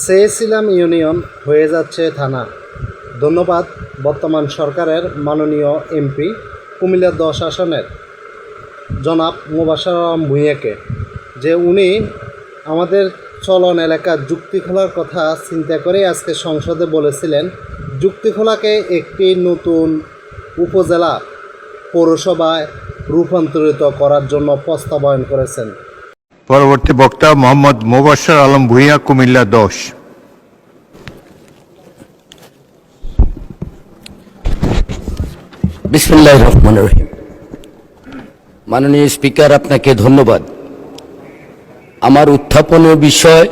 চেয়েছিলাম ইউনিয়ন হয়ে যাচ্ছে থানা। ধন্যবাদ বর্তমান সরকারের মাননীয় এমপি কুমিল্লা 10 আসনের জনাব মোবাশ্বের আলম ভূঁইয়াকে, যে উনি আমাদের চলন এলাকার যুক্তিখোলার কথা চিন্তা করে আজকে সংসদে বলেছিলেন যুক্তিখোলাকে একটি নতুন উপজেলা পৌরসভায় রূপান্তরিত করার জন্য প্রস্তাবায়ন করেছেন। পরবর্তী বক্তা মোহাম্মদ মোবাশ্বের আলম ভূঁইয়া, কুমিল্লা 10। বিসমিল্লাহির রহমানির রহিম। মাননীয় স্পিকার, আপনাকে ধন্যবাদ। আমার উত্থাপনীয় বিষয়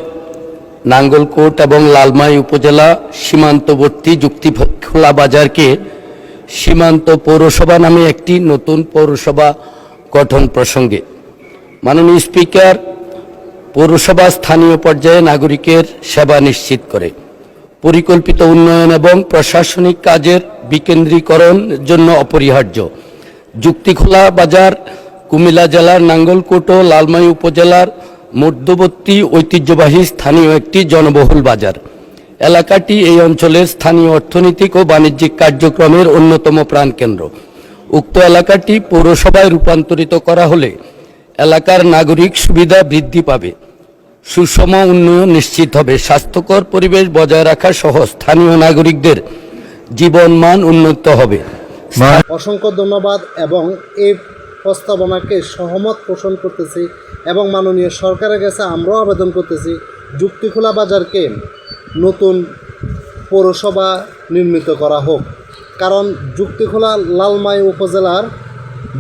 নাঙ্গলকোট এবং লালমাই উপজেলা সীমান্তবর্তী যুক্তিখোলা বাজারকে সীমান্ত পৌরসভা নামে একটি নতুন পৌরসভা গঠন প্রসঙ্গে। মাননীয় স্পিকার, পৌরসভা স্থানীয় পর্যায়ে নাগরিকের সেবা নিশ্চিত করে, পরিকল্পিত উন্নয়ন এবং প্রশাসনিক কাজের বিকেন্দ্রীকরণ জন্য অপরিহার্য। যুক্তিখোলা বাজার কুমিল্লা জেলার নাঙ্গলকোট ও লালমাই উপজেলার মধ্যবর্তী ঐতিহ্যবাহী স্থানীয় একটি জনবহুল বাজার। এলাকাটি এই অঞ্চলের স্থানীয় অর্থনৈতিক ও বাণিজ্যিক কার্যক্রমের অন্যতম প্রাণকেন্দ্র। উক্ত এলাকাটি পৌরসভায় রূপান্তরিত করা হলে এলাকার নাগরিক সুবিধা বৃদ্ধি পাবে, সুষম উন্নয়ন নিশ্চিত হবে, স্বাস্থ্যকর পরিবেশ বজায় রাখা সহ স্থানীয় নাগরিকদের জীবনমান উন্নত হবে। অসংখ্য ধন্যবাদ এবং এই প্রস্তাবনাকে সহমত পোষণ করতেছি এবং মাননীয় সরকারের কাছে আমরাও আবেদন করতেছি যুক্তিখোলা বাজারকে নতুন পৌরসভা নির্মিত করা হোক। কারণ যুক্তিখোলা লালমাই উপজেলার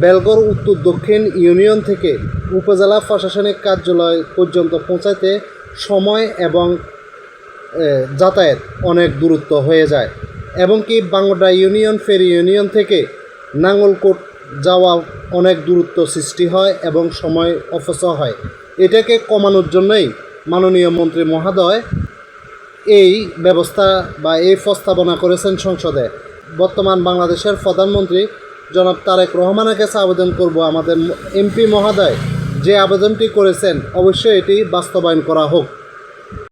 বেলগড় উত্তর দক্ষিণ ইউনিয়ন থেকে উপজেলা প্রশাসনিক কার্যালয় পর্যন্ত পৌঁছাতে সময় এবং যাতায়াত অনেক দূরত্ব হয়ে যায়, এবং কি বাংলা ইউনিয়ন ফেরি ইউনিয়ন থেকে নাঙ্গলকোট যাওয়া অনেক দূরত্ব সৃষ্টি হয় এবং সময় অপচয় হয়। এটাকে কমানোর জন্যই মাননীয় মন্ত্রী মহোদয় এই ব্যবস্থা বা এই প্রস্তাবনা করেছেন সংসদে। বর্তমান বাংলাদেশের প্রধানমন্ত্রী জনাব তারেক রহমানের কাছে আবেদন করব, আমাদের এমপি মহোদয় যে আবেদনটি করেছেন অবশ্যই এটি বাস্তবায়ন করা হোক।